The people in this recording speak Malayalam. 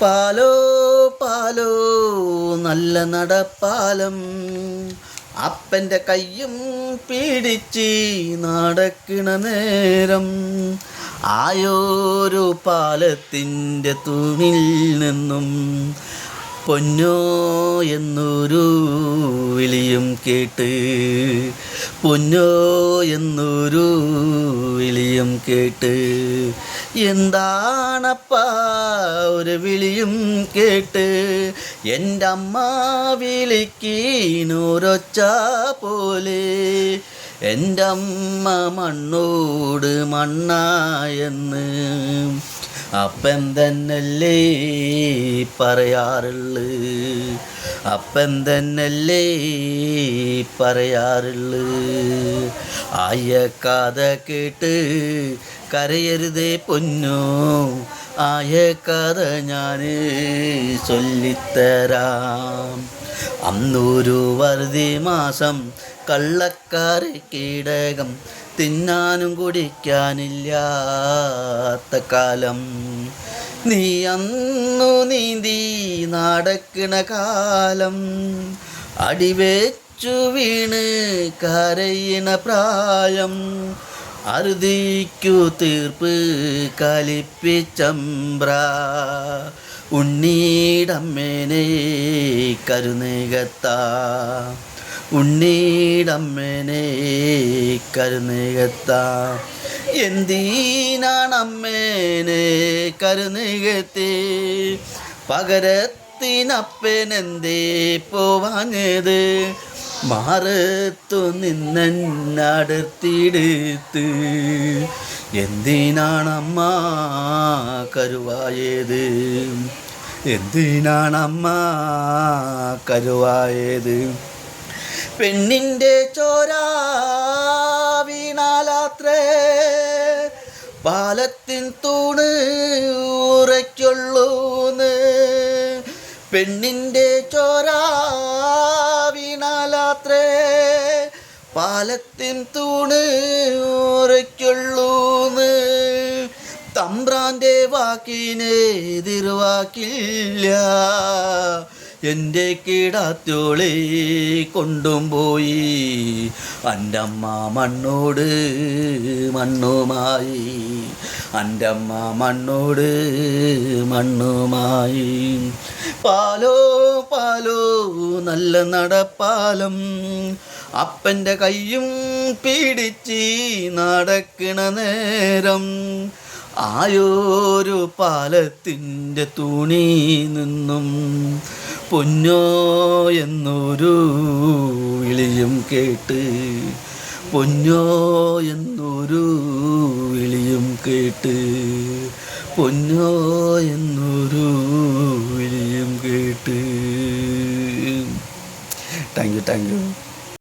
പാലോ പാലോ നല്ല നടപ്പാലം, അപ്പൻ്റെ കയ്യും പിടിച്ച് നടക്കണ നേരം, ആയോരു പാലത്തിൻ്റെ തൂണിൽ നിന്നും പൊന്നോ എന്നൊരു വിളിയും കേട്ട്, പൊന്നോ എന്നൊരു വിളിയും കേട്ട്. എന്താണപ്പാ ഒരു വിളിയും കേട്ട്, എൻ്റെ അമ്മ വിളിക്കീനൊരൊച്ച പോലെ, എൻ്റെ അമ്മ മണ്ണോട് മണ്ണായെന്ന് അപ്പൻ തന്നല്ലേ പറയാറുള്ളു, അപ്പൻ തന്നല്ലേ പറയാറുള്ളു. ആയ കഥ കേട്ട് കരയരുതേ പൊന്നോ, ആയ കഥ ഞാൻ ചൊല്ലിത്തരാം. അന്നൊരു വറുതി മാസം കള്ളക്കാരെ കീടകം, തിന്നാനും കുടിക്കാനില്ലാത്ത കാലം, നീ അന്നു നീന്തി നടക്കണ കാലം, അടിവെച്ചു വീണ് കരയണ പ്രായം, അറുതിക്കു തീർപ്പ് കലിപ്പിച്ചമ്പ്ര, ഉണ്ണീടമ്മേനെ കരുനേകത്താ, ഉണ്ണീടമ്മേനെ കരുനേകത്താ. എന്തിനാണമ്മേനെ കരുനേകത്തെ, പകരത്തിനപ്പനെന്തേ പോവാഞ്ഞത്, മാറത്തു നിന്നടുത്തിടുത്ത്. എന്തിനാണമ്മ കരുവായത്, എന്തിനാണമ്മ കരുവായത്. പെണ്ണിൻ്റെ ചോര വീണാലാത്രേ പാലത്തിൻ തൂണ് ഉറയ്ക്കുള്ളൂന്ന്, പെണ്ണിൻ്റെ ചോര വീണാലാത്രേ പാലത്തിൻ തൂണ് ഉറയ്ക്കുള്ളൂന്ന്. തമ്പ്രാൻ്റെ വാക്കിനെ എതിർവാക്കില്ല, എൻ്റെ കിടാത്തോളെ കൊണ്ടും പോയി അൻ്റമ്മ മണ്ണോട് മണ്ണുമായി, അൻ്റമ്മ മണ്ണോട് മണ്ണുമായി. പാലോ പാലോ നല്ല നടപ്പാലം, അപ്പൻ്റെ കയ്യും പിടിച്ച് നടക്കണ നേരം, ആയോരു പാലത്തിൻ്റെ തൂണി നിന്നും പൊന്നോ എന്നൊരു വിളിയും കേട്ട്, പൊന്നോ എന്നൊരു വിളിയും കേട്ട്, പൊന്നോ എന്നൊരു വിളിയും കേട്ട്. Thank you.